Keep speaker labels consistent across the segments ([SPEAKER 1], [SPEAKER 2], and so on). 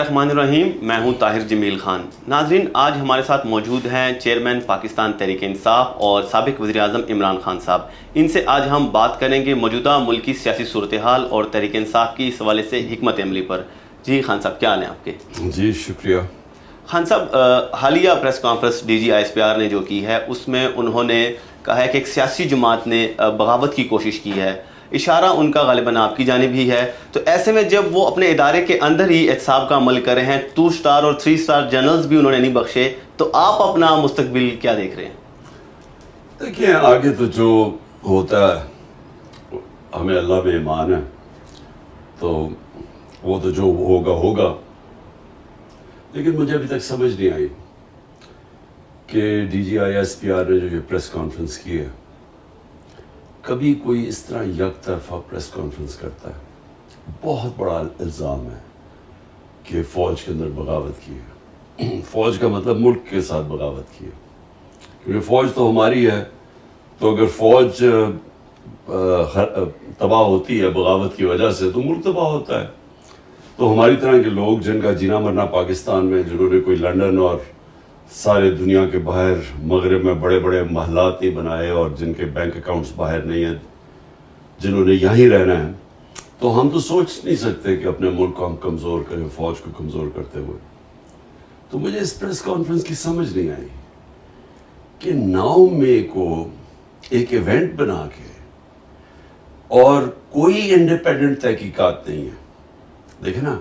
[SPEAKER 1] الرحمن الرحیم، میں ہوں طاہر جمیل خان۔ ناظرین، آج ہمارے ساتھ موجود ہیں چیئرمین پاکستان تحریک انصاف اور سابق وزیر اعظم عمران خان صاحب۔ ان سے آج ہم بات کریں گے موجودہ ملکی سیاسی صورتحال اور تحریک انصاف کی اس حوالے سے حکمت عملی پر۔ جی خان صاحب، کیا حال ہیں آپ کے؟
[SPEAKER 2] جی شکریہ۔
[SPEAKER 1] خان صاحب، حالیہ press conference D G I S P R نے جو کی ہے، اس میں انہوں نے کہا ہے کہ ایک سیاسی جماعت نے بغاوت کی کوشش کی ہے، اشارہ ان کا غالباً آپ کی جانب ہی ہے۔ تو ایسے میں جب وہ اپنے ادارے کے اندر ہی احتساب کا عمل کر رہے ہیں، 2 اسٹار اور 3 اسٹار جنرلز بھی انہوں نے نہیں بخشے، تو آپ اپنا مستقبل کیا دیکھ رہے ہیں؟
[SPEAKER 2] دیکھیں، آگے تو جو ہوتا ہے ہمیں اللہ پہ ایمان ہے، تو وہ تو جو ہوگا ہوگا، لیکن مجھے ابھی تک سمجھ نہیں آئی کہ D G I S P R نے جو یہ پریس کانفرنس کی ہے، کبھی کوئی اس طرح یک طرفہ پریس کانفرنس کرتا ہے؟ بہت بڑا الزام ہے کہ فوج کے اندر بغاوت کی ہے۔ فوج کا مطلب ملک کے ساتھ بغاوت کی ہے، کیونکہ فوج تو ہماری ہے، تو اگر فوج تباہ ہوتی ہے بغاوت کی وجہ سے تو ملک تباہ ہوتا ہے۔ تو ہماری طرح کے لوگ جن کا جینا مرنا پاکستان میں، جنہوں نے کوئی لنڈن اور سارے دنیا کے باہر مغرب میں بڑے بڑے محلات نہیں بنائے اور جن کے بینک اکاؤنٹس باہر نہیں ہیں، جنہوں نے یہیں رہنا ہے، تو ہم تو سوچ نہیں سکتے کہ اپنے ملک کو ہم کمزور کریں فوج کو کمزور کرتے ہوئے۔ تو مجھے اس پریس کانفرنس کی سمجھ نہیں آئی کہ 9 مئی کو ایک ایونٹ بنا کے اور کوئی انڈیپینڈنٹ تحقیقات نہیں ہے۔ دیکھیں نا،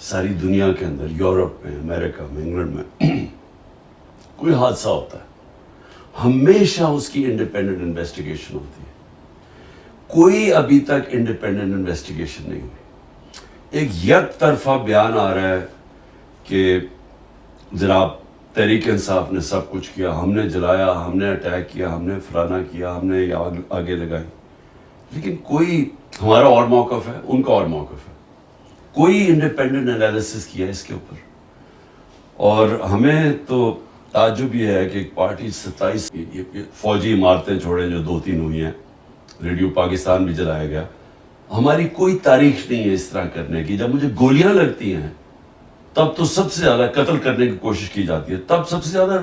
[SPEAKER 2] ساری دنیا کے اندر، یورپ میں، امریکہ میں، انگلینڈ میں کوئی حادثہ ہوتا ہے، ہمیشہ اس کی انڈیپینڈنٹ انویسٹیگیشن ہوتی ہے۔ کوئی ابھی تک انڈیپینڈنٹ انویسٹیگیشن نہیں ہوئی۔ ایک یک طرفہ بیان آ رہا ہے کہ جناب تحریک انصاف نے سب کچھ کیا، ہم نے جلایا، ہم نے اٹیک کیا، ہم نے فلانا کیا، ہم نے آگے لگائی، لیکن کوئی، ہمارا اور موقف ہے، ان کا اور موقف ہے، کوئی انڈیپینڈنٹ انالیسس کیا اس کے اوپر۔ اور ہمیں تو تعجب یہ ہے کہ ایک پارٹی 27 فوجی عمارتیں چھوڑیں جو 2-3 ہوئی ہیں، ریڈیو پاکستان بھی جلایا گیا، ہماری کوئی تاریخ نہیں ہے اس طرح کرنے کی۔ جب مجھے گولیاں لگتی ہیں تب تو سب سے زیادہ قتل کرنے کی کوشش کی جاتی ہے، تب سب سے زیادہ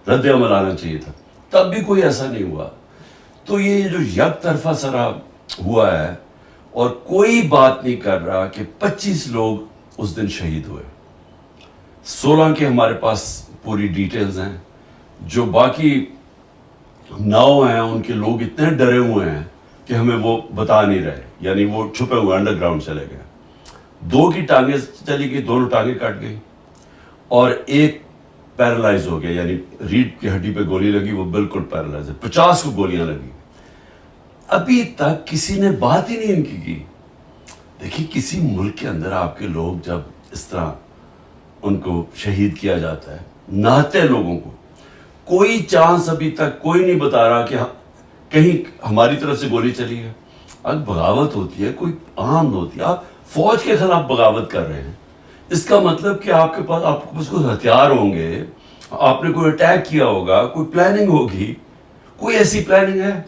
[SPEAKER 2] رد عمل آنا چاہیے تھا، تب بھی کوئی ایسا نہیں ہوا۔ تو یہ جو یک طرفہ سرا ہوا ہے، اور کوئی بات نہیں کر رہا کہ 25 لوگ اس دن شہید ہوئے، 16 کے ہمارے پاس پوری ڈیٹیلز ہیں، جو باقی 9 ہیں ان کے لوگ اتنے ڈرے ہوئے ہیں کہ ہمیں وہ بتا نہیں رہے، یعنی وہ چھپے ہوئے انڈر گراؤنڈ چلے گئے۔ 2 کی ٹانگیں چلی گئی، دونوں ٹانگیں کٹ گئی، اور ایک پیرالائز ہو گیا، یعنی ریڑھ کی ہڈی پہ گولی لگی، وہ بالکل پیرالائز ہے۔ 50 کو گولیاں لگی، ابھی تک کسی نے بات ہی نہیں ان کی۔ دیکھیے، کسی ملک کے اندر آپ کے لوگ جب اس طرح ان کو شہید کیا جاتا ہے، نہتے لوگوں کو، کوئی چانس ابھی تک کوئی نہیں بتا رہا کہ کہیں ہماری طرف سے گولی چلی ہے۔ اگر بغاوت ہوتی ہے، کوئی عام ہوتی ہے، آپ فوج کے خلاف بغاوت کر رہے ہیں، اس کا مطلب کہ آپ کے پاس کوئی ہتھیار ہوں گے، آپ نے کوئی اٹیک کیا ہوگا، کوئی پلاننگ ہوگی۔ کوئی ایسی پلاننگ ہے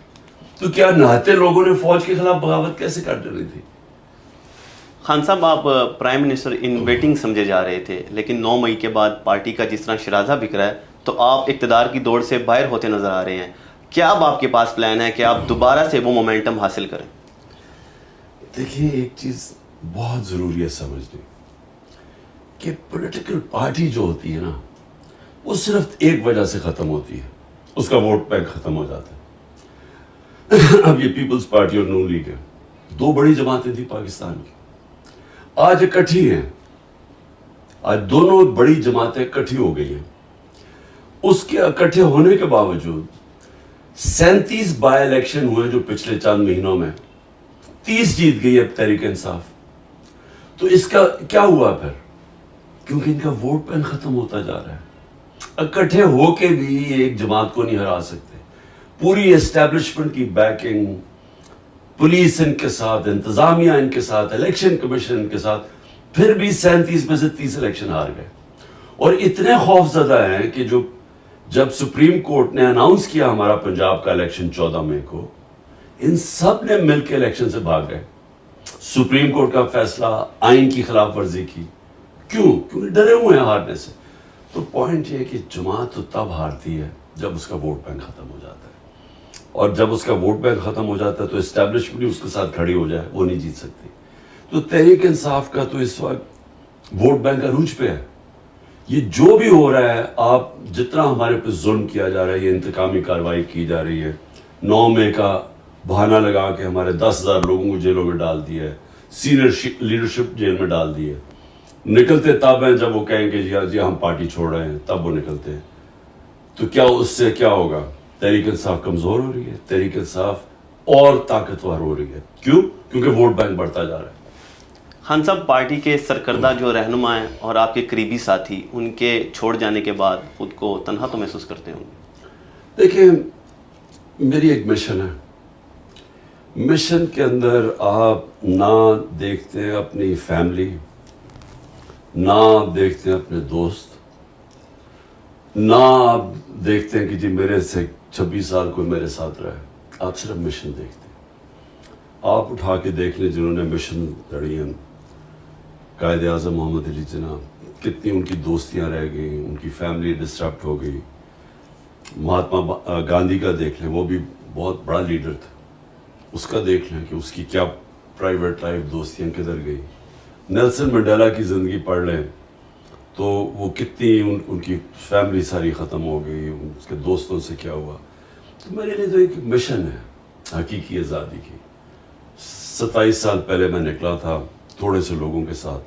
[SPEAKER 2] تو کیا نہتے لوگوں نے فوج کے خلاف بغاوت کیسے کر ڈالی تھی؟
[SPEAKER 1] خان صاحب، آپ پرائم منسٹر ان ویٹنگ سمجھے جا رہے تھے، لیکن 9 مئی کے بعد پارٹی کا جس طرح شرازہ بکھ رہا ہے، تو آپ اقتدار کی دوڑ سے باہر ہوتے نظر آ رہے ہیں۔ کیا اب آپ کے پاس پلان ہے کہ آپ دوبارہ سے وہ مومنٹم حاصل کریں؟
[SPEAKER 2] دیکھیں، ایک چیز بہت ضروری ہے سمجھنے کہ پولیٹیکل پارٹی جو ہوتی ہے نا، وہ صرف ایک وجہ سے ختم ہوتی ہے، اس کا ووٹ بینک ختم ہو جاتا ہے۔ اب یہ پیپلز پارٹی اور نون لیگ ہے، 2 بڑی جماعتیں تھیں پاکستان کی، آج اکٹھی ہیں، آج دونوں بڑی جماعتیں اکٹھی ہو گئی ہیں۔ اس کے اکٹھے ہونے کے باوجود 37 بائی الیکشن ہوئے جو پچھلے چند مہینوں میں، 30 جیت گئی اب تحریک انصاف۔ تو اس کا کیا ہوا پھر؟ کیونکہ ان کا ووٹ بینک ختم ہوتا جا رہا ہے۔ اکٹھے ہو کے بھی ایک جماعت کو نہیں ہرا سکتے، پوری اسٹیبلشمنٹ کی بیکنگ، پولیس ان کے ساتھ، انتظامیہ ان کے ساتھ، الیکشن کمیشن ان کے ساتھ، پھر بھی 37 میں سے 30 الیکشن ہار گئے۔ اور اتنے خوف زدہ ہیں کہ جب سپریم کورٹ نے اناؤنس کیا ہمارا پنجاب کا الیکشن 14 مئی کو، ان سب نے مل کے الیکشن سے بھاگ گئے۔ سپریم کورٹ کا فیصلہ، آئین کی خلاف ورزی کی، کیونکہ ڈرے ہوئے ہیں ہارنے سے. تو پوائنٹ یہ ہے کہ جماعت تو تب ہارتی ہے جب اس کا ووٹ بینک ختم ہو جاتا ہے, اور جب اس کا ووٹ بینک ختم ہو جاتا ہے تو اسٹیبلشمنٹ بھی اس کے ساتھ کھڑی ہو جائے, وہ نہیں جیت سکتی. تو تحریک انصاف کا تو اس وقت ووٹ بینک عروج پہ ہے. یہ جو بھی ہو رہا ہے, آپ جتنا ہمارے پہ ظلم کیا جا رہا ہے, یہ انتقامی کارروائی کی جا رہی ہے, 9 مئی کا بہانہ لگا کے ہمارے 10,000 لوگوں کو جیلوں میں ڈال دیا ہے, سینئر لیڈرشپ جیل میں ڈال دی ہے. نکلتے تب ہیں جب وہ کہیں کہ جی ہم پارٹی چھوڑ رہے ہیں, تب وہ نکلتے ہیں. تو کیا اس سے کیا ہوگا؟ تحریک انصاف کمزور ہو رہی ہے, تحریک انصاف اور طاقتور ہو رہی ہے. کیوں؟ کیونکہ ووٹ بینک بڑھتا جا رہا ہے.
[SPEAKER 1] خان صاحب, پارٹی کے سرکردہ جو رہنما ہیں اور آپ کے قریبی ساتھی, ان کے چھوڑ جانے کے بعد خود کو تنہا تو محسوس کرتے ہوں گے؟
[SPEAKER 2] دیکھیں, میری ایک مشن ہے. مشن کے اندر آپ نہ دیکھتے ہیں اپنی فیملی, نہ آپ دیکھتے ہیں اپنے دوست, نہ آپ دیکھتے ہیں کہ جی میرے سے 26 سال کوئی میرے ساتھ رہے. آپ صرف مشن دیکھتے ہیں. آپ اٹھا کے دیکھ لیں جنہوں نے مشن لڑی ہیں, قائد اعظم محمد علی جناح, کتنی ان کی دوستیاں رہ گئیں, ان کی فیملی ڈسٹربٹ ہو گئی. مہاتما گاندھی کا دیکھ لیں, وہ بھی بہت بڑا لیڈر تھا, اس کا دیکھ لیں کہ اس کی کیا پرائیویٹ لائف, دوستیاں کدھر گئی. نیلسن منڈیلا کی زندگی پڑھ لیں تو وہ کتنی ان کی فیملی ساری ختم ہو گئی, اس کے دوستوں سے کیا ہوا. تو میرے لیے تو ایک مشن ہے حقیقی آزادی کی. 27 سال پہلے میں نکلا تھا تھوڑے سے لوگوں کے ساتھ,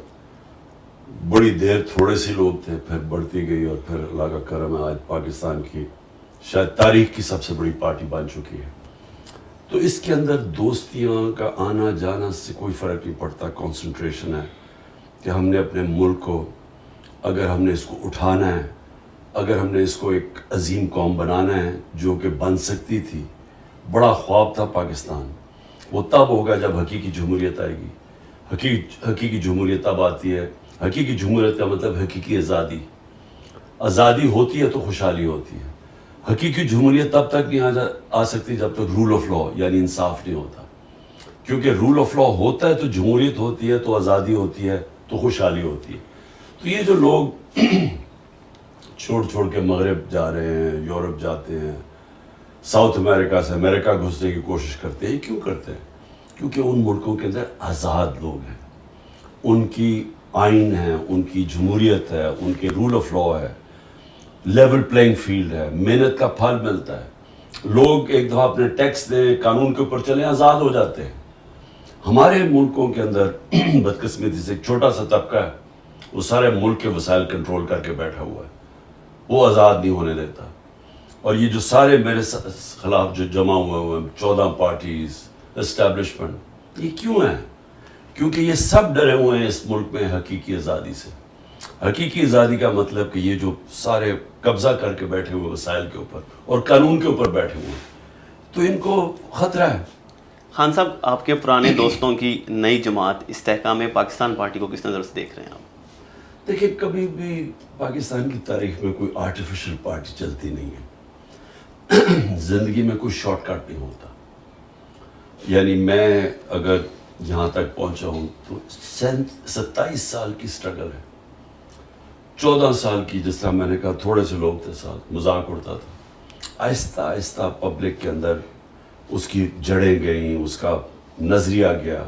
[SPEAKER 2] بڑی دیر تھوڑے سے لوگ تھے, پھر بڑھتی گئی, اور پھر اللہ کا کرم ہے آج پاکستان کی شاید تاریخ کی سب سے بڑی پارٹی بن چکی ہے. تو اس کے اندر دوستیاں کا آنا جانا سے کوئی فرق نہیں پڑتا. کنسنٹریشن ہے کہ ہم نے اپنے ملک کو, اگر ہم نے اس کو اٹھانا ہے, اگر ہم نے اس کو ایک عظیم قوم بنانا ہے جو کہ بن سکتی تھی. بڑا خواب تھا پاکستان, وہ تب ہوگا جب حقیقی جمہوریت آئے گی. حقیقی جمہوریت تب آتی ہے. حقیقی جمہوریت کا مطلب حقیقی آزادی. آزادی ہوتی ہے تو خوشحالی ہوتی ہے. حقیقی جمہوریت تب تک نہیں آ سکتی جب تک رول آف لا یعنی انصاف نہیں ہوتا. کیونکہ رول آف لا ہوتا ہے تو جمہوریت ہوتی ہے, تو آزادی ہوتی ہے, تو خوشحالی ہوتی ہے. تو یہ جو لوگ چھوڑ کے مغرب جا رہے ہیں, یورپ جاتے ہیں, ساؤتھ امریکہ سے امریکہ گھسنے کی کوشش کرتے ہیں, کیوں کرتے ہیں؟ کیونکہ ان ملکوں کے اندر آزاد لوگ ہیں, ان کی آئین ہے, ان کی جمہوریت ہے, ان کے رول آف لا ہے, لیول پلینگ فیلڈ ہے, محنت کا پھل ملتا ہے. لوگ ایک دفعہ اپنے ٹیکس دیں, قانون کے اوپر چلیں, آزاد ہو جاتے ہیں. ہمارے ملکوں کے اندر بدقسمتی سے ایک چھوٹا سا طبقہ ہے, وہ سارے ملک کے وسائل کنٹرول کر کے بیٹھا ہوا ہے, وہ آزاد نہیں ہونے دیتا. اور یہ جو سارے میرے خلاف جو جمع ہوئے ہیں 14 پارٹیز, اسٹیبلشمنٹ, یہ کیوں ہیں؟ کیونکہ یہ سب ڈرے ہوئے ہیں اس ملک میں حقیقی آزادی سے. حقیقی آزادی کا مطلب کہ یہ جو سارے قبضہ کر کے بیٹھے ہوئے وسائل کے اوپر اور قانون کے اوپر بیٹھے ہوئے ہیں, تو ان کو خطرہ ہے.
[SPEAKER 1] خان صاحب, آپ کے پرانے دوستوں کی نئی جماعت استحکام پاکستان پارٹی کو کس نظر سے دیکھ رہے ہیں آپ؟
[SPEAKER 2] دیکھیں, کبھی بھی پاکستان کی تاریخ میں کوئی آرٹیفیشل پارٹی چلتی نہیں ہے. زندگی میں کوئی شارٹ کٹ نہیں ہوتا. یعنی میں اگر یہاں تک پہنچا ہوں تو 27 سال کی سٹرگل ہے. 14 سال کی, جس طرح میں نے کہا تھوڑے سے لوگ تھے ساتھ, مذاق اڑتا تھا. آہستہ آہستہ پبلک کے اندر اس کی جڑیں گئیں, اس کا نظریہ گیا,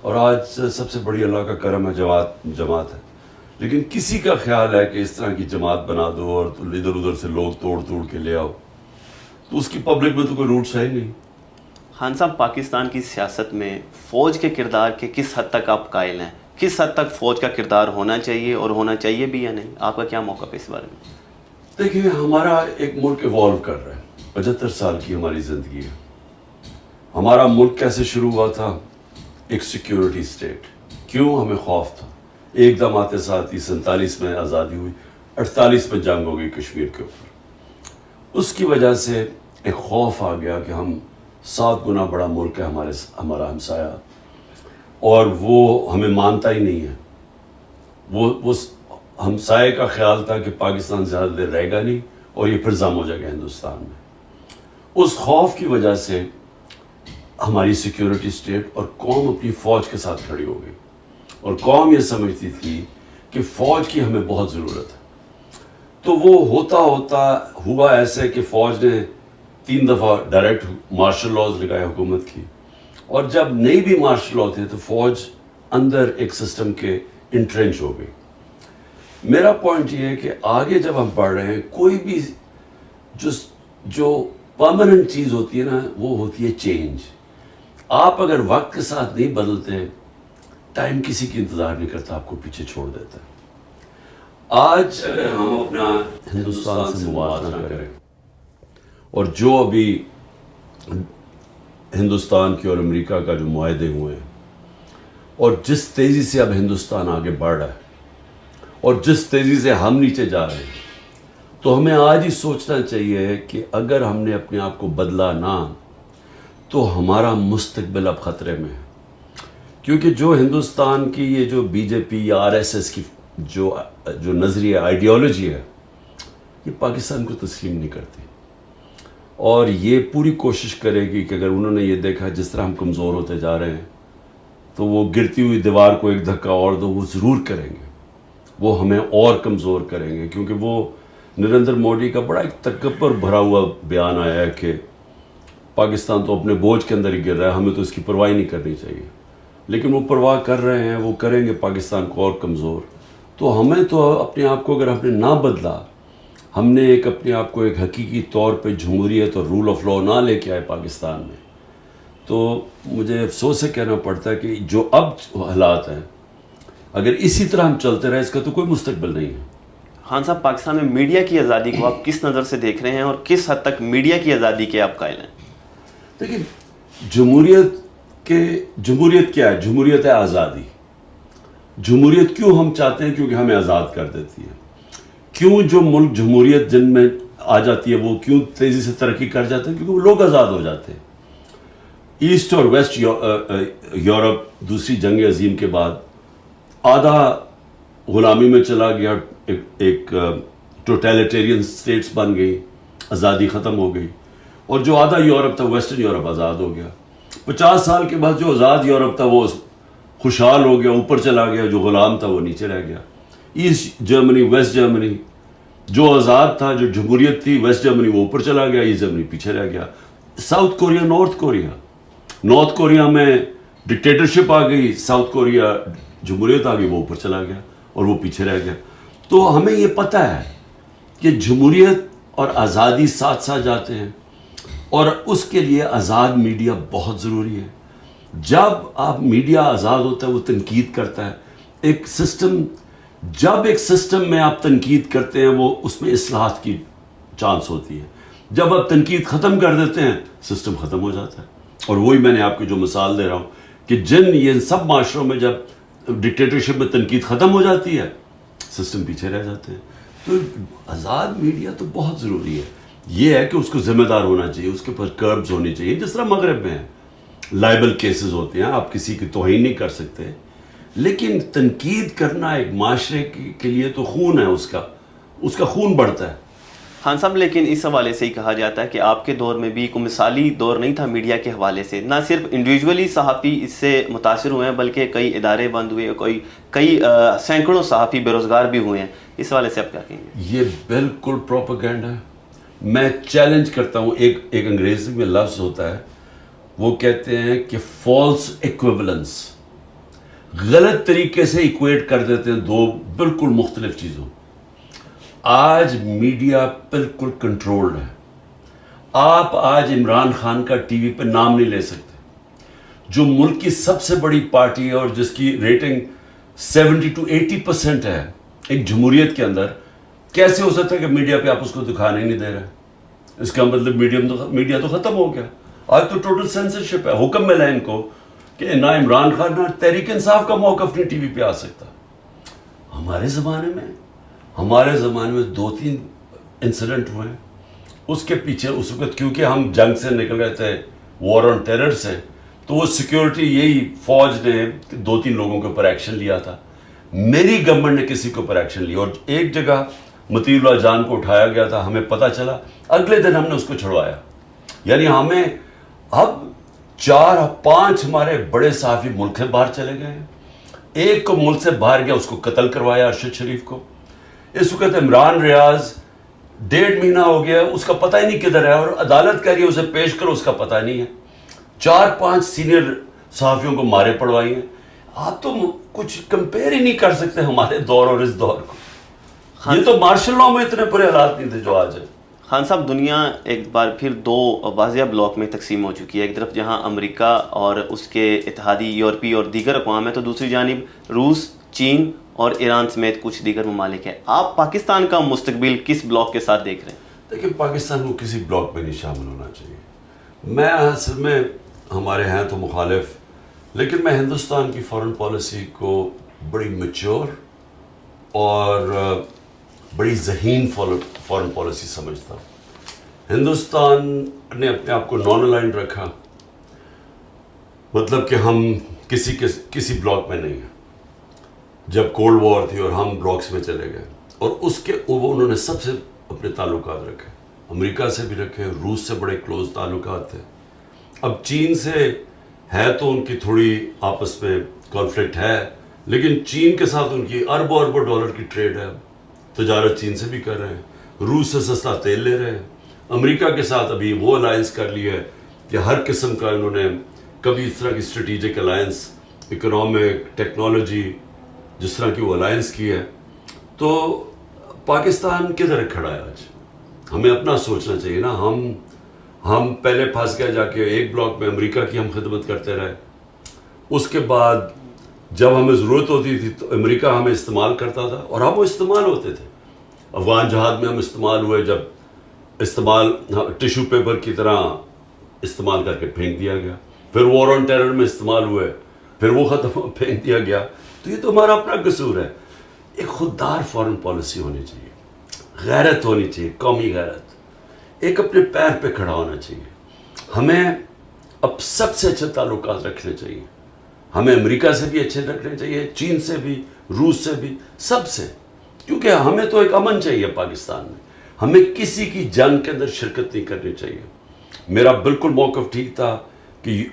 [SPEAKER 2] اور آج سب سے بڑی اللہ کا کرم ہے جماعت ہے. لیکن کسی کا خیال ہے کہ اس طرح کی جماعت بنا دو اور ادھر ادھر سے لوگ توڑ کے لے آؤ, تو اس کی پبلک میں تو کوئی روٹس ہے ہی نہیں.
[SPEAKER 1] خان صاحب, پاکستان کی سیاست میں فوج کے کردار کے کس حد تک آپ قائل ہیں؟ کس حد تک فوج کا کردار ہونا چاہیے اور ہونا چاہیے بھی یا نہیں؟ آپ کا کیا موقف ہے اس بارے میں؟
[SPEAKER 2] دیکھیں, ہمارا ایک ملک ایوالو کر رہا ہے. 75 سال کی ہماری زندگی ہے. ہمارا ملک کیسے شروع ہوا تھا؟ ایک سیکیورٹی اسٹیٹ. کیوں؟ ہمیں خوف تھا. ایک دم آتے ساتھ ہی 47 میں آزادی ہوئی, 48 میں جنگ ہو گئی کشمیر کے اوپر. اس کی وجہ سے ایک خوف آ گیا کہ ہم 7 گنا بڑا ملک ہے ہمارا ہمسایہ, اور وہ ہمیں مانتا ہی نہیں ہے. وہ ہمسائے کا خیال تھا کہ پاکستان زیادہ دیر رہے گا نہیں اور یہ پھر ضم ہو جائے گا ہندوستان میں. اس خوف کی وجہ سے ہماری سیکیورٹی اسٹیٹ اور قوم اپنی فوج کے ساتھ کھڑی ہو گئی, اور قوم یہ سمجھتی تھی کہ فوج کی ہمیں بہت ضرورت ہے. تو وہ ہوتا ہوا ایسے کہ فوج نے 3 دفعہ ڈائریکٹ مارشل لاز لگائے حکومت کی, اور جب نہیں بھی مارشل لا تھے تو فوج اندر ایک سسٹم کے انٹرنچ ہو گئی. میرا پوائنٹ یہ ہے کہ آگے جب ہم پڑھ رہے ہیں, کوئی بھی جو پرماننٹ چیز ہوتی ہے نا, وہ ہوتی ہے چینج. آپ اگر وقت کے ساتھ نہیں بدلتے, ٹائم کسی کی انتظار نہیں کرتا, آپ کو پیچھے چھوڑ دیتا ہے. آج اگر ہم اپنا ہندوستان سے موازنہ کریں, اور جو ابھی ہندوستان کی اور امریکہ کا جو معاہدے ہوئے ہیں, اور جس تیزی سے اب ہندوستان آگے بڑھ رہا ہے, اور جس تیزی سے ہم نیچے جا رہے ہیں, تو ہمیں آج ہی سوچنا چاہیے کہ اگر ہم نے اپنے آپ کو بدلا نہ, تو ہمارا مستقبل اب خطرے میں ہے. کیونکہ جو ہندوستان کی یہ جو بی جے پی یا آر ایس ایس کی جو نظریہ آئیڈیالوجی ہے, یہ پاکستان کو تسلیم نہیں کرتی, اور یہ پوری کوشش کرے گی کہ اگر انہوں نے یہ دیکھا جس طرح ہم کمزور ہوتے جا رہے ہیں, تو وہ گرتی ہوئی دیوار کو ایک دھکا اور دو, وہ ضرور کریں گے, وہ ہمیں اور کمزور کریں گے. کیونکہ وہ نریندر مودی کا بڑا ایک تکبر بھرا ہوا بیان آیا ہے کہ پاکستان تو اپنے بوجھ کے اندر ہی گر رہا ہے, ہمیں تو اس کی پرواہ نہیں کرنی چاہیے. لیکن وہ پرواہ کر رہے ہیں, وہ کریں گے پاکستان کو اور کمزور. تو ہمیں تو اپنے آپ کو اگر ہم نے نہ بدلا, ہم نے اپنے آپ کو ایک حقیقی طور پہ جمہوریت اور رول آف لا نہ لے کے آئے پاکستان میں, تو مجھے افسوس سے کہنا پڑتا ہے کہ جو اب حالات ہیں, اگر اسی طرح ہم چلتے رہے, اس کا تو کوئی مستقبل نہیں ہے.
[SPEAKER 1] خان صاحب, پاکستان میں میڈیا کی آزادی کو آپ کس نظر سے دیکھ رہے ہیں, اور کس حد تک میڈیا کی آزادی کے آپ قائل ہیں؟
[SPEAKER 2] دیکھیں, جمہوریت کیا ہے؟ جمہوریت ہے آزادی. جمہوریت کیوں ہم چاہتے ہیں؟ کیونکہ ہمیں آزاد کر دیتی ہے. کیوں جو ملک جمہوریت جن میں آ جاتی ہے وہ کیوں تیزی سے ترقی کر جاتے ہیں؟ کیونکہ وہ لوگ آزاد ہو جاتے ہیں. ایسٹ اور ویسٹ یورپ دوسری جنگ عظیم کے بعد آدھا غلامی میں چلا گیا, ایک ٹوٹیلیٹیرین سٹیٹس بن گئی, آزادی ختم ہو گئی, اور جو آدھا یورپ تھا, ویسٹرن یورپ, آزاد ہو گیا. 50 سال کے بعد جو آزاد یورپ تھا وہ خوشحال ہو گیا, اوپر چلا گیا, جو غلام تھا وہ نیچے رہ گیا. ایسٹ جرمنی, ویسٹ جرمنی, جو آزاد تھا, جو جمہوریت تھی, ویسٹ جرمنی وہ اوپر چلا گیا, ایسٹ جرمنی پیچھے رہ گیا. ساؤتھ کوریا, نارتھ کوریا میں ڈکٹیٹرشپ آ گئی, ساؤتھ کوریا جمہوریت آ گئی, وہ اوپر چلا گیا اور وہ پیچھے رہ گیا. تو ہمیں یہ پتہ ہے کہ جمہوریت اور آزادی ساتھ ساتھ جاتے ہیں, اور اس کے لیے آزاد میڈیا بہت ضروری ہے. جب آپ میڈیا آزاد ہوتا ہے, وہ تنقید کرتا ہے. ایک سسٹم, جب ایک سسٹم میں آپ تنقید کرتے ہیں, وہ اس میں اصلاحات کی چانس ہوتی ہے. جب آپ تنقید ختم کر دیتے ہیں, سسٹم ختم ہو جاتا ہے. اور وہی میں نے آپ کو جو مثال دے رہا ہوں کہ یہ سب معاشروں میں جب ڈکٹیٹرشپ میں تنقید ختم ہو جاتی ہے, سسٹم پیچھے رہ جاتے ہیں. تو آزاد میڈیا تو بہت ضروری ہے. یہ ہے کہ اس کو ذمہ دار ہونا چاہیے, اس کے اوپر کربز ہونی چاہیے. جس طرح مغرب میں لائبل کیسز ہوتے ہیں, آپ کسی کی توہین نہیں کر سکتے, لیکن تنقید کرنا ایک معاشرے کے لیے تو خون ہے, اس کا خون بڑھتا ہے.
[SPEAKER 1] خان صاحب, لیکن اس حوالے سے ہی کہا جاتا ہے کہ آپ کے دور میں بھی کوئی مثالی دور نہیں تھا میڈیا کے حوالے سے. نہ صرف انڈیویجولی صحافی اس سے متاثر ہوئے ہیں, بلکہ کئی ادارے بند ہوئے, کئی سینکڑوں صحافی بے روزگار بھی ہوئے ہیں. اس حوالے سے آپ کیا کہیں گے؟
[SPEAKER 2] یہ بالکل پروپیگنڈا ہے. میں چیلنج کرتا ہوں, ایک انگریزی میں لفظ ہوتا ہے, وہ کہتے ہیں کہ فالس ایکویولنس. غلط طریقے سے ایکویٹ کر دیتے ہیں دو بالکل مختلف چیزوں. آج میڈیا بالکل کنٹرولڈ ہے. آپ آج عمران خان کا ٹی وی پہ نام نہیں لے سکتے, جو ملک کی سب سے بڑی پارٹی ہے اور جس کی ریٹنگ 70 to 80% ہے ایک جمہوریت کے اندر. کیسے ہو سکتا ہے کہ میڈیا پہ آپ اس کو دکھانے نہیں دے رہے؟ اس کا مطلب میڈیا تو ختم ہو گیا. آج تو ٹوٹل سینسرشپ ہے. حکم ملا ان کو کہ نہ عمران خان نہ تحریک انصاف کا موقف نہیں ٹی وی پہ آ سکتا. ہمارے زمانے میں 2-3 انسیڈنٹ ہوئے. اس کے پیچھے اس وقت کیونکہ ہم جنگ سے نکل رہے تھے, وار آن ٹیرر سے, تو وہ سیکیورٹی یہی فوج نے 2-3 لوگوں کے اوپر ایکشن لیا تھا. میری گورنمنٹ نے کسی کے اوپر ایکشن لیا, اور ایک جگہ مطیع اللہ جان کو اٹھایا گیا تھا, ہمیں پتہ چلا, اگلے دن ہم نے اس کو چھڑوایا. یعنی ہمیں اب 4-5 ہمارے بڑے صحافی ملک سے باہر چلے گئے ہیں. ایک کو ملک سے باہر گیا، اس کو قتل کروایا ارشد شریف کو. اس وقت عمران ریاض 1.5 مہینہ ہو گیا، اس کا پتہ ہی نہیں کدھر ہے، اور عدالت کہہ رہی ہے اسے پیش کرو، اس کا پتہ نہیں ہے. 4-5 سینئر صحافیوں کو مارے پڑوائی ہیں. آپ تو کچھ کمپیئر ہی نہیں کر سکتے ہمارے دور اور اس دور کو. یہ تو مارشل لاء میں اتنے برے حالات نہیں تھے جو آج ہے.
[SPEAKER 1] خان صاحب، دنیا ایک بار پھر 2 واضح بلاک میں تقسیم ہو چکی ہے. ایک طرف جہاں امریکہ اور اس کے اتحادی یورپی اور دیگر اقوام ہیں، تو دوسری جانب روس، چین اور ایران سمیت کچھ دیگر ممالک ہیں. آپ پاکستان کا مستقبل کس بلاک کے ساتھ دیکھ رہے ہیں؟
[SPEAKER 2] دیکھیں، پاکستان کو کسی بلاک میں نہیں شامل ہونا چاہیے. میں اصل میں ہمارے ہیں تو مخالف، لیکن میں ہندوستان کی فارن پالیسی کو بڑی میچور اور بڑی ذہین فارن پالیسی سمجھتا ہوں. ہندوستان نے اپنے آپ کو نان الائنڈ رکھا، مطلب کہ ہم کسی بلاک میں نہیں ہیں. جب کولڈ وار تھی اور ہم بلاکس میں چلے گئے، اور اس کے انہوں نے سب سے اپنے تعلقات رکھے، امریکہ سے بھی رکھے، روس سے بڑے کلوز تعلقات تھے. اب چین سے ہے تو ان کی تھوڑی آپس میں کانفلکٹ ہے، لیکن چین کے ساتھ ان کی اربوں ڈالر کی ٹریڈ ہے. تجارت چین سے بھی کر رہے ہیں، روس سے سستا تیل لے رہے ہیں. امریکہ کے ساتھ ابھی وہ الائنس کر لی ہے کہ ہر قسم کا انہوں نے کبھی اس طرح کی اسٹریٹجک الائنس، اکنامک، ٹیکنالوجی، جس طرح کی وہ الائنس کی ہے. تو پاکستان کدھر کھڑا ہے آج؟ ہمیں اپنا سوچنا چاہیے نا. ہم پہلے پھنس گئے جا کے ایک بلاک میں، امریکہ کی ہم خدمت کرتے رہے. اس کے بعد جب ہمیں ضرورت ہوتی تھی تو امریکہ ہمیں استعمال کرتا تھا، اور ہم وہ استعمال ہوتے تھے. افغان جہاد میں ہم استعمال ہوئے، جب ٹیشو پیپر کی طرح استعمال کر کے پھینک دیا گیا. پھر وار آن ٹیرر میں استعمال ہوئے، پھر وہ ختم پھینک دیا گیا. تو یہ تو ہمارا اپنا قصور ہے. ایک خوددار فارن پالیسی ہونی چاہیے، غیرت ہونی چاہیے، قومی غیرت، ایک اپنے پیر پہ کھڑا ہونا چاہیے. ہمیں اب سب سے اچھے تعلقات رکھنے چاہیے. ہمیں امریکہ سے بھی اچھے رکھنے چاہیے، چین سے بھی، روس سے بھی، سب سے. کیونکہ ہمیں تو ایک امن چاہیے پاکستان میں. ہمیں کسی کی جنگ کے اندر شرکت نہیں کرنی چاہیے. میرا بالکل موقف ٹھیک تھا کہ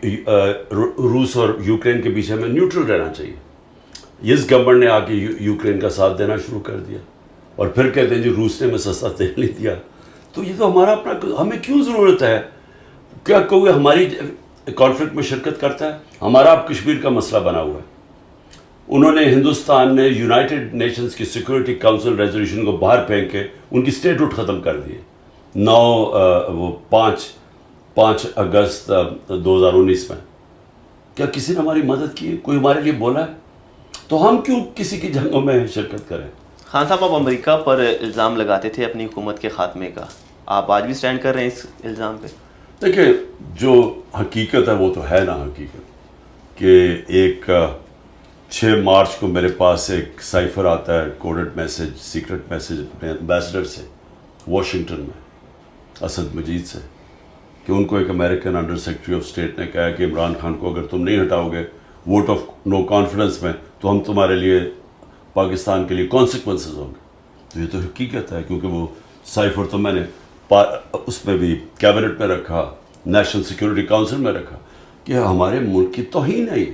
[SPEAKER 2] روس اور یوکرین کے بیچ ہمیں نیوٹرل رہنا چاہیے. اس گورنمنٹ نے آ کے یوکرین کا ساتھ دینا شروع کر دیا، اور پھر کہتے ہیں جی روس نے ہمیں سستا تیل نہیں دیا. تو یہ تو ہمارا اپنا، ہمیں کیوں ضرورت ہے؟ کیا کوئی ہماری کانفلکٹ میں شرکت کرتا ہے؟ ہمارا اب کشمیر کا مسئلہ بنا ہوا ہے. انہوں نے، ہندوستان نے یونائٹڈ نیشنز کی سیکورٹی کاؤنسل ریزولوشن کو باہر پھینک کے ان کی اسٹیٹہوڈ ختم کر دیے. 5 اگست 2019 میں. کیا کسی نے ہماری مدد کی؟ کوئی ہمارے لیے بولا ہے؟ تو ہم کیوں کسی کی جنگوں میں شرکت کریں؟
[SPEAKER 1] خان صاحب، آپ امریکہ پر الزام لگاتے تھے اپنی حکومت کے خاتمے کا. آپ آج بھی سٹینڈ کر رہے ہیں اس الزام پہ؟
[SPEAKER 2] دیکھیں، جو حقیقت ہے وہ تو ہے نا حقیقت، کہ ایک 6 مارچ کو میرے پاس ایک سائفر آتا ہے، کوڈڈ میسج، سیکرٹ میسج اپنے ایمبیسڈر سے واشنگٹن میں، اسد مجید سے، کہ ان کو ایک American under secretary of state نے کہا کہ عمران خان کو اگر تم نہیں ہٹاؤ گے ووٹ آف نو کانفیڈنس میں تو ہم تمہارے لیے، پاکستان کے لیے کانسیکوینسز ہوں گے. تو یہ تو حقیقت ہے، کیونکہ وہ سائفر تو میں نے اس میں بھی کیبنٹ میں رکھا، نیشنل سیکورٹی کاؤنسل میں رکھا، کہ ہمارے ملک کی توہین ہے یہ،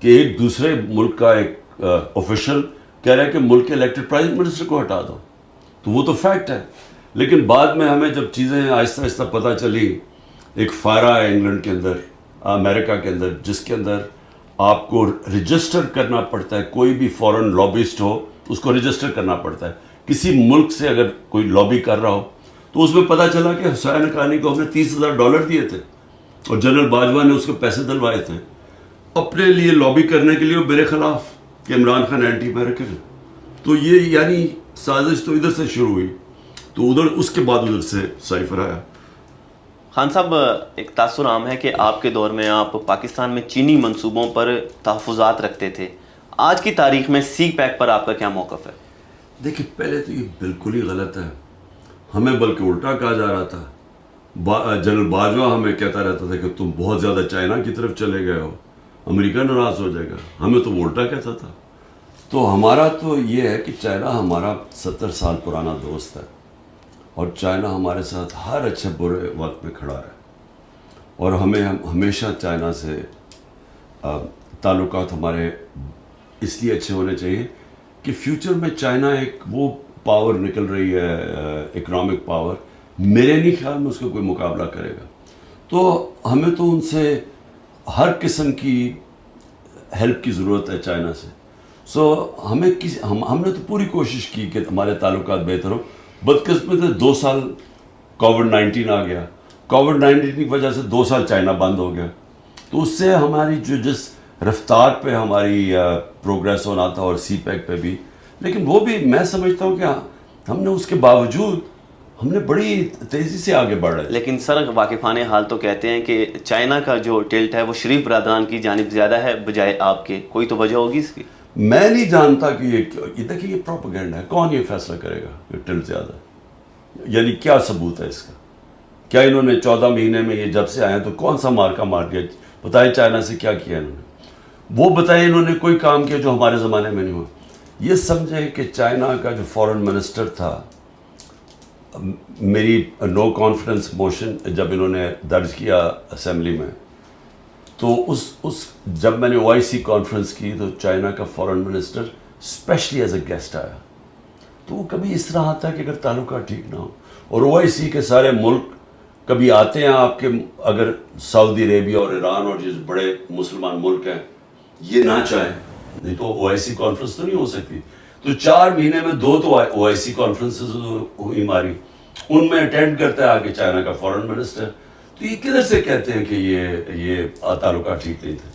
[SPEAKER 2] کہ ایک دوسرے ملک کا ایک آفیشل کہہ رہا ہے کہ ملک کے الیکٹڈ پرائم منسٹر کو ہٹا دو. تو وہ تو فیکٹ ہے. لیکن بعد میں ہمیں جب چیزیں آہستہ آہستہ پتہ چلی، ایک فائرہ ہے انگلینڈ کے اندر، امریکہ کے اندر، جس کے اندر آپ کو رجسٹر کرنا پڑتا ہے. کوئی بھی فورن لابسٹ ہو اس کو رجسٹر کرنا پڑتا ہے. کسی ملک سے اگر کوئی لابی کر رہا ہو تو اس میں پتہ چلا کہ حسین حقانی کو ہم نے $30,000 دیے تھے، اور جنرل باجوہ نے اس کو پیسے دلوائے تھے اپنے لیے لابی کرنے کے لیے میرے خلاف، کہ عمران خان اینٹی امریکن ہے. تو یہ یعنی سازش تو ادھر سے شروع ہوئی، تو ادھر اس کے بعد ادھر سے سائفر آیا.
[SPEAKER 1] خان صاحب، ایک تاثر عام ہے کہ آپ کے دور میں آپ پاکستان میں چینی منصوبوں پر تحفظات رکھتے تھے. آج کی تاریخ میں سی پیک پر آپ کا کیا موقف ہے؟
[SPEAKER 2] دیکھیں، پہلے تو یہ بالکل ہی غلط ہے. ہمیں بلکہ الٹا کہا جا رہا تھا. جنرل باجوہ ہمیں کہتا رہتا تھا کہ تم بہت زیادہ چائنا کی طرف چلے گئے ہو، امریکہ ناراض ہو جائے گا. ہمیں تو وہ الٹا کہتا تھا. تو ہمارا تو یہ ہے کہ چائنا ہمارا 70 سال پرانا دوست ہے، اور چائنا ہمارے ساتھ ہر اچھے برے وقت میں کھڑا رہا، اور ہمیں ہمیشہ چائنا سے تعلقات ہمارے اس لیے اچھے ہونے چاہیے کہ فیوچر میں چائنا ایک وہ پاور نکل رہی ہے، اکنامک پاور، میرے نہیں خیال میں اس کا کوئی مقابلہ کرے گا. تو ہمیں تو ان سے ہر قسم کی ہیلپ کی ضرورت ہے چائنا سے. سو ہمیں ہم نے تو پوری کوشش کی کہ ہمارے تعلقات بہتر ہو. بدقسمت ہے 2 سال کووڈ-19 آ گیا. کووڈ-19 کی وجہ سے 2 سال چائنا بند ہو گیا. تو اس سے ہماری جس رفتار پہ ہماری پروگریس ہونا تھا، اور سی پیک پہ بھی، لیکن وہ بھی میں سمجھتا ہوں کہ ہم نے اس کے باوجود ہم نے بڑی تیزی سے آگے بڑھ رہے.
[SPEAKER 1] لیکن سر واقفان حال تو کہتے ہیں کہ چائنا کا جو ٹلٹ ہے وہ شریف برادران کی جانب زیادہ ہے بجائے آپ کے. کوئی تو وجہ ہوگی اس کی؟
[SPEAKER 2] میں نہیں جانتا کہ یہ دیکھیں یہ پروپیگنڈا ہے. کون یہ فیصلہ کرے گا کہ ٹلٹ زیادہ ہے؟ یعنی کیا ثبوت ہے اس کا؟ کیا انہوں نے 14 مہینے میں یہ جب سے آئے ہیں تو کون سا مارکا مار دیا؟ بتائیں چائنا سے کیا کیا انہوں نے؟ وہ بتائیں انہوں نے کوئی کام کیا جو ہمارے زمانے میں نہیں ہوا. یہ سمجھے کہ چائنا کا جو فورن منسٹر تھا، میری نو کانفیڈنس موشن جب انہوں نے درج کیا اسمبلی میں، تو اس جب میں نے OIC کانفرنس کی تو چائنا کا foreign minister specially as a guest آیا. تو وہ کبھی اس طرح آتا ہے کہ اگر تعلقات ٹھیک نہ ہو، اور OIC کے سارے ملک کبھی آتے ہیں آپ کے، اگر سعودی عربیہ اور ایران اور جس بڑے مسلمان ملک ہیں یہ نہ چاہیں، نہیں تو OIC کانفرنس تو نہیں ہو سکتی. تو 4 مہینے میں 2 تو OIC کانفرنسز ہوئی ہماری، ان میں اٹینڈ کرتا ہے آگے چائنا کا فورن منسٹر. تو یہ کدھر سے کہتے ہیں کہ یہ تعلقات ٹھیک نہیں تھے؟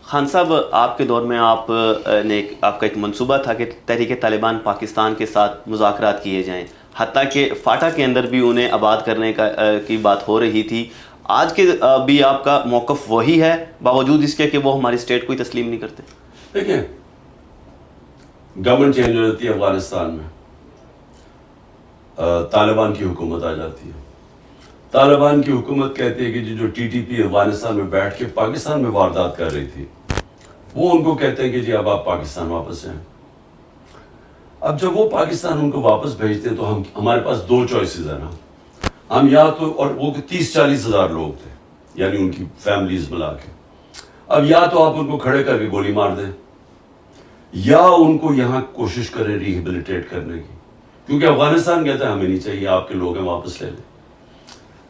[SPEAKER 1] خان صاحب، آپ کے دور میں آپ کا ایک منصوبہ تھا کہ تحریک طالبان پاکستان کے ساتھ مذاکرات کیے جائیں، حتیٰ کہ فاٹا کے اندر بھی انہیں آباد کرنے کی بات ہو رہی تھی. آج کے بھی آپ کا موقف وہی ہے باوجود اس کے کہ وہ ہماری اسٹیٹ کو ہی تسلیم نہیں کرتے؟
[SPEAKER 2] دیکھیں، گورنمنٹ چینج ہو جاتی ہے افغانستان میں، طالبان کی حکومت آ جاتی ہے. طالبان کی حکومت کہتی ہے کہ جو TTP افغانستان میں بیٹھ کے پاکستان میں واردات کر رہی تھی، وہ ان کو کہتے ہیں کہ جی اب آپ پاکستان واپس جائیں. اب جب وہ پاکستان ان کو واپس بھیجتے ہیں تو ہمارے پاس 2 چوائسز ہیں نا. ہم یا تو، اور وہ 30-40 ہزار لوگ تھے یعنی ان کی فیملیز ملا کے، اب یا تو آپ ان کو کھڑے کر کے گولی مار دیں، یا ان کو یہاں کوشش کریں ریہیبلیٹیٹ کرنے کی، کیونکہ افغانستان کہتا ہے ہمیں نہیں چاہیے، آپ کے لوگ ہیں واپس لے لیں.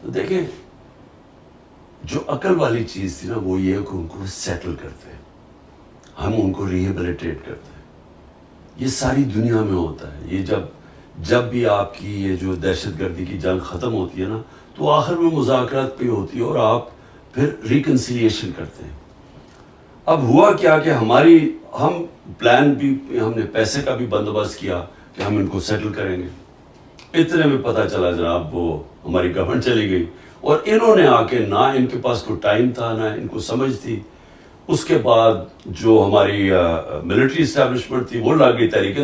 [SPEAKER 2] تو دیکھیں، جو عقل والی چیز تھی نا وہ یہ ہے کہ ان کو سیٹل کرتے ہیں، ہم ان کو ریہیبلیٹیٹ کرتے ہیں. یہ ساری دنیا میں ہوتا ہے. یہ جب بھی آپ کی یہ جو دہشت گردی کی جنگ ختم ہوتی ہے نا تو آخر میں مذاکرات پہ ہوتی ہے اور آپ پھر ریکنسیلیشن کرتے ہیں. اب ہوا کیا کہ ہم پلان بھی، ہم نے پیسے کا بھی بندوبست کیا کہ ہم ان کو سیٹل کریں گے. اتنے میں پتہ چلا جناب وہ ہماری گورنمنٹ چلی گئی، اور انہوں نے آ کے نہ ان کے پاس کوئی ٹائم تھا نہ ان کو سمجھ تھی. اس کے بعد جو ہماری ملٹری اسٹیبلشمنٹ تھی وہ لگ گئی تحریک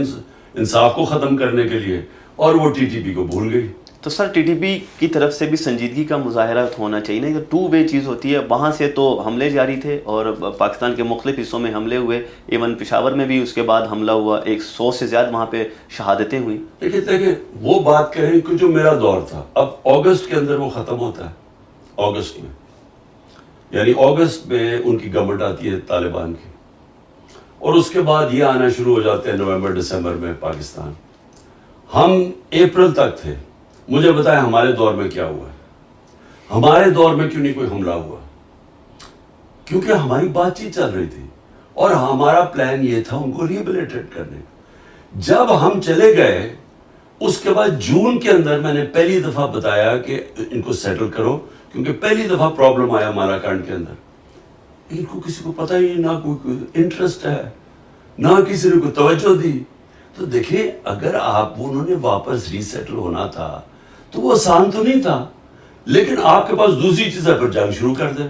[SPEAKER 2] انصاف کو ختم کرنے کے لیے، اور وہ TTP کو بھول گئی.
[SPEAKER 1] تو سر TTP کی طرف سے بھی سنجیدگی کا مظاہرہ ہونا چاہیے نا. 2 وے چیز ہوتی ہے. وہاں سے تو حملے جاری تھے اور پاکستان کے مختلف حصوں میں حملے ہوئے، ایون پشاور میں بھی اس کے بعد حملہ ہوا، 100 سے زیادہ وہاں پہ شہادتیں ہوئیں.
[SPEAKER 2] دیکھیں وہ بات کریں کہ جو میرا دور تھا، اب اگست کے اندر وہ ختم ہوتا ہے. اگست میں، یعنی اگست میں ان کی گورنمنٹ آتی ہے طالبان کی، اور اس کے بعد یہ آنا شروع ہو جاتے ہیں نومبر دسمبر میں پاکستان. ہم اپریل تک تھے. مجھے بتائیں ہمارے دور میں کیا ہوا ہے؟ ہمارے دور میں کیوں نہیں کوئی حملہ ہوا؟ کیونکہ ہماری بات چیت چل رہی تھی اور ہمارا پلان یہ تھا ان کو ریہیبلیٹیٹ کرنے کا. جب ہم چلے گئے اس کے بعد جون کے اندر میں نے پہلی دفعہ بتایا کہ ان کو سیٹل کرو، کیونکہ پہلی دفعہ پرابلم آیا ہمارا کانڈ کے اندر. ان کو کسی کو پتہ ہی نہ کوئی انٹرسٹ ہے، نہ کسی نے کوئی توجہ دی. تو دیکھیں، اگر انہوں نے واپس ری سیٹل ہونا تھا تو وہ آسان تو نہیں تھا، لیکن آپ کے پاس دوسری چیز ہے، پھر جنگ شروع کر دیں.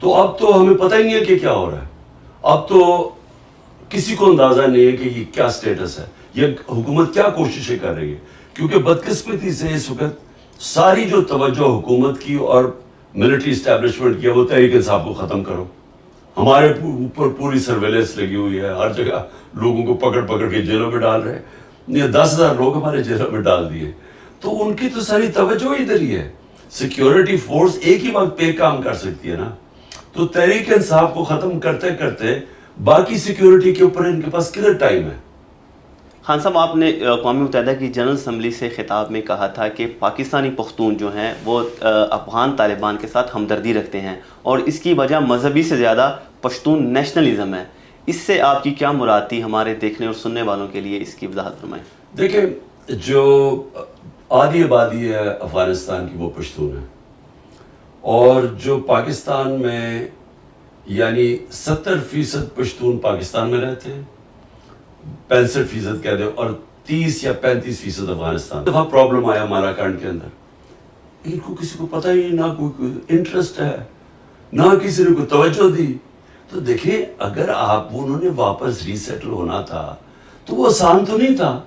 [SPEAKER 2] تو اب تو ہمیں پتہ ہی نہیں ہے کہ کیا ہو رہا ہے. اب تو کسی کو اندازہ نہیں ہے کہ یہ کیا سٹیٹس ہے، یہ حکومت کیا کوششیں کر رہی ہے. کیونکہ بدقسمتی سے اس وقت ساری جو توجہ حکومت کی اور ملٹری اسٹیبلشمنٹ کی ہے وہ تحریک انصاف کو ختم کرو. ہمارے اوپر پوری سرویلنس لگی ہوئی ہے، ہر جگہ لوگوں کو پکڑ کے جیلوں میں ڈال رہے ہیں. 10,000 لوگ ہمارے جیلوں میں ڈال دیے. تو ان کی تو ساری توجہ ادھر ہی ہے. سیکیورٹی فورس ایک ہی وقت پہ کام کر سکتی ہے نا. تو تحریک انصاف کو ختم کرتے کرتے باقی سیکیورٹی کے اوپر ان کے پاس کدھر ٹائم ہے؟
[SPEAKER 1] خان صاحب، آپ نے اقوام متحدہ کی جنرل اسمبلی سے خطاب میں کہا تھا کہ پاکستانی پختون جو ہیں وہ افغان طالبان کے ساتھ ہمدردی رکھتے ہیں اور اس کی وجہ مذہبی سے زیادہ پشتون نیشنلزم ہے. اس سے آپ کی کیا مراد تھی؟ ہمارے دیکھنے اور سننے والوں کے لیے اس کی وضاحت فرمائیں.
[SPEAKER 2] دیکھیں، جو آدھی آبادی ہے افغانستان کی وہ پشتون ہے، اور جو پاکستان میں یعنی 70% پشتون پاکستان میں رہتے ہیں، 65% کہہ دیں، اور 30 یا 35% افغانستان. دفعہ پرابلم آیا ہمارا کانڈ کے اندر، ان کو کسی کو پتہ ہی نہ کوئی انٹرسٹ ہے، نہ کسی نے کوئی توجہ دی. تو دیکھیں، اگر انہوں نے واپس ریسیٹل ہونا تھا تو وہ آسان تو نہیں تھا،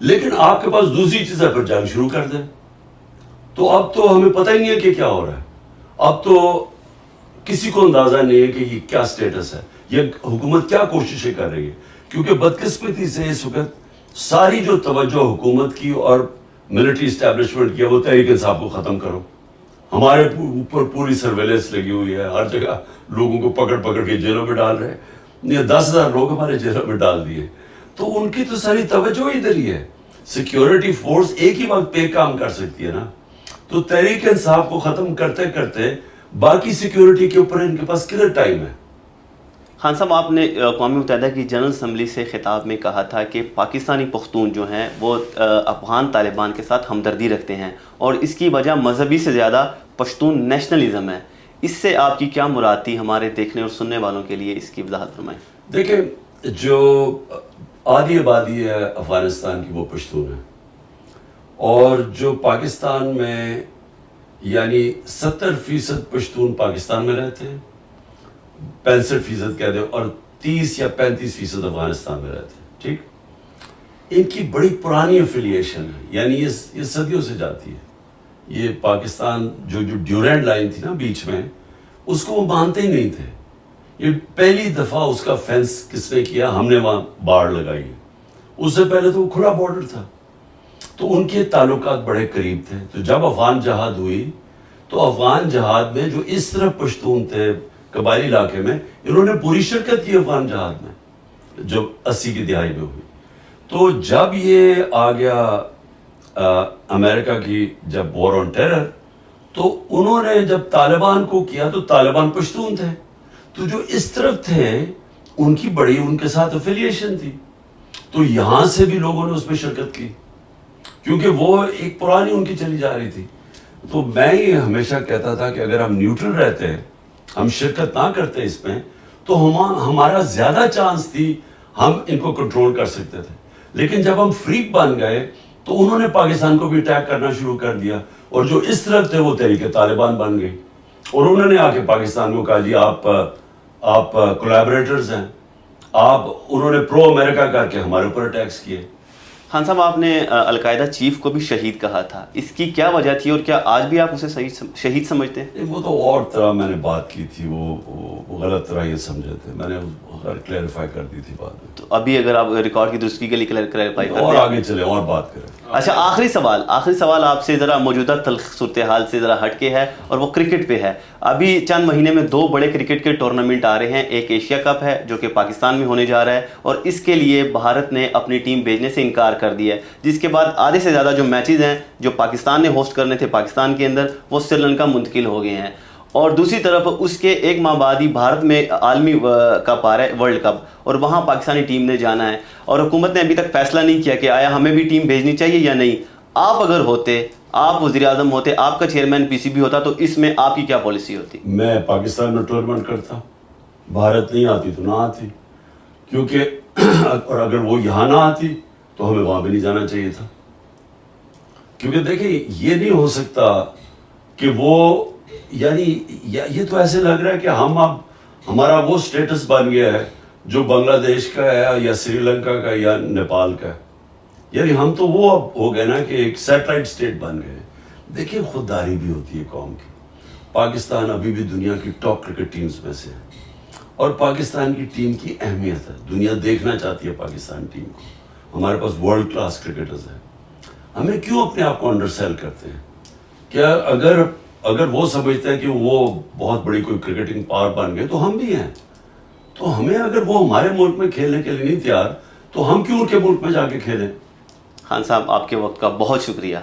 [SPEAKER 2] لیکن آپ کے پاس دوسری چیز ہے، پھر جنگ شروع کر دیں. تو اب تو ہمیں پتہ ہی نہیں ہے کہ کیا ہو رہا ہے. اب تو کسی کو اندازہ نہیں ہے کہ یہ کیا سٹیٹس ہے، یہ حکومت کیا کوششیں کر رہی ہے. کیونکہ بدقسمتی سے اس وقت ساری جو توجہ حکومت کی اور ملٹری اسٹیبلشمنٹ کی ہے وہ تحریک انصاف کو ختم کرو. ہمارے اوپر پوری سرویلنس لگی ہوئی ہے، ہر جگہ لوگوں کو پکڑ پکڑ کے جیلوں میں ڈال رہے ہیں. 10,000 لوگ ہمارے جیلوں میں ڈال دیے. تو ان کی تو ساری توجہ ادھر ہی ہے. سیکیورٹی فورس ایک ہی وقت پہ ایک کام کر سکتی ہے نا. تو تحریک انصاف کو ختم کرتے کرتے باقی سیکیورٹی کے اوپر ان کے پاس کدھر ٹائم ہے؟
[SPEAKER 1] خان صاحب، آپ نے اقوام متحدہ کی جنرل اسمبلی سے خطاب میں کہا تھا کہ پاکستانی پختون جو ہیں وہ افغان طالبان کے ساتھ ہمدردی رکھتے ہیں اور اس کی وجہ مذہبی سے زیادہ پشتون نیشنلزم ہے. اس سے آپ کی کیا مراد تھی؟ ہمارے دیکھنے اور سننے والوں کے لیے اس کی وضاحت فرمائیں.
[SPEAKER 2] دیکھیں، جو آدھی آبادی ہے افغانستان کی وہ پشتون ہے، اور جو پاکستان میں یعنی 70% پشتون پاکستان میں رہتے ہیں، 65% کہہ دیں، اور 30 یا 35% افغانستان میں رہتے ہیں. ٹھیک، ان کی بڑی پرانی افیلیشن ہے، یعنی یہ صدیوں سے جاتی ہے. یہ پاکستان جو ڈیورینڈ لائن تھی نا بیچ میں، اس کو وہ مانتے ہی نہیں تھے. یہ پہلی دفعہ اس کا فینس کس نے کیا؟ ہم نے وہاں باڑ لگائی. اس سے پہلے تو وہ کھلا بارڈر تھا. تو ان کے تعلقات بڑے قریب تھے. تو جب افغان جہاد ہوئی تو افغان جہاد میں جو اس طرح پشتون تھے قبائلی علاقے میں، انہوں نے پوری شرکت کی افغان جہاد میں جو 80 کی دہائی میں ہوئی. تو جب یہ آ گیا امریکہ کی جب وار آن ٹیرر، تو انہوں نے جب طالبان کو کیا تو طالبان پشتون تھے. تو جو اس طرف تھے ان کی بڑی ان کے ساتھ افیلیشن تھی. تو یہاں سے بھی لوگوں نے اس میں شرکت کی کیونکہ وہ ایک پرانی ان کی چلی جا رہی تھی. تو میں یہ ہمیشہ کہتا تھا کہ اگر ہم نیوٹرل رہتے، ہم شرکت نہ کرتے اس میں، تو ہمارا زیادہ چانس تھی ہم ان کو کنٹرول کر سکتے تھے. لیکن جب ہم فریق بن گئے تو انہوں نے پاکستان کو بھی اٹیک کرنا شروع کر دیا، اور جو اس طرف تھے وہ تحریک طالبان بن گئی. اور انہوں نے آ کے پاکستان کو کہا جی آپ کولیبریٹرز ہیں، انہوں نے پرو امریکہ کر کے ہمارے اوپر اٹیکس کیے.
[SPEAKER 1] خان صاحب، آپ نے القاعدہ چیف کو بھی شہید کہا تھا. اس کی کیا وجہ تھی اور کیا آج بھی آپ اسے شہید سمجھتے ہیں؟
[SPEAKER 2] وہ تو اور طرح میں نے بات کی تھی، وہ غلط طرح یہ سمجھے تھے. میں نے کلیریفائی کر دی تھی بات میں.
[SPEAKER 1] تو ابھی اگر آپ ریکارڈ کی درستگی کے لیے کلیریفائی کریں
[SPEAKER 2] اور آگے چلیں اور بات کریں.
[SPEAKER 1] اچھا، آخری سوال آپ سے ذرا موجودہ تلخ صورتحال سے ذرا ہٹ کے ہے اور وہ کرکٹ پہ ہے. ابھی چند مہینے میں 2 بڑے کرکٹ کے ٹورنامنٹ آ رہے ہیں. ایک ایشیا کپ ہے جو کہ پاکستان میں ہونے جا رہا ہے، اور اس کے لیے بھارت نے اپنی ٹیم بھیجنے سے انکار کر دیا ہے، جس کے بعد آدھے سے زیادہ جو میچز ہیں جو پاکستان نے ہوسٹ کرنے تھے پاکستان کے اندر، وہ سری لنکا منتقل ہو گئے ہیں. اور دوسری طرف اس کے ایک ماہ بعد ہی بھارت میں عالمی کپ آ رہا ہے، ورلڈ کپ، اور وہاں پاکستانی ٹیم نے جانا ہے. اور حکومت نے ابھی تک فیصلہ نہیں کیا کہ آیا ہمیں بھی ٹیم بھیجنی چاہیے یا نہیں. آپ اگر ہوتے، آپ وزیر اعظم ہوتے، آپ کا چیئرمین پی سی بی ہوتا، تو اس میں آپ کی کیا پالیسی ہوتی؟
[SPEAKER 2] میں پاکستان میں ٹورنامنٹ کرتا، بھارت نہیں آتی تو نہ آتی. کیونکہ اور اگر وہ یہاں نہ آتی تو ہمیں وہاں بھی نہیں جانا چاہیے تھا. کیونکہ دیکھیں، یہ نہیں ہو سکتا کہ وہ یعنی یہ تو ایسے لگ رہا ہے کہ اب ہمارا وہ سٹیٹس بن گیا ہے جو بنگلہ دیش کا ہے یا سری لنکا کا یا نیپال کا ہے. یعنی ہم تو وہ اب ہو گئے نا کہ ایک سیٹلائٹ سٹیٹ بن گئے. دیکھیں، خودداری بھی ہوتی ہے قوم کی. پاکستان ابھی بھی دنیا کی ٹاپ کرکٹ ٹیمز میں سے ہے، اور پاکستان کی ٹیم کی اہمیت ہے. دنیا دیکھنا چاہتی ہے پاکستان ٹیم کو. ہمارے پاس ورلڈ کلاس کرکٹرز ہیں. ہمیں کیوں اپنے آپ کو انڈر سیل کرتے ہیں؟ کیا اگر وہ سمجھتے ہیں کہ وہ بہت بڑی کوئی کرکٹنگ پاور بن گئے تو ہم بھی ہیں. تو ہمیں اگر وہ ہمارے ملک میں کھیلنے کے لیے نہیں تیار تو ہم کیوں ان کے ملک میں جا کے کھیلیں؟
[SPEAKER 1] خان صاحب آپ کے وقت کا بہت شکریہ.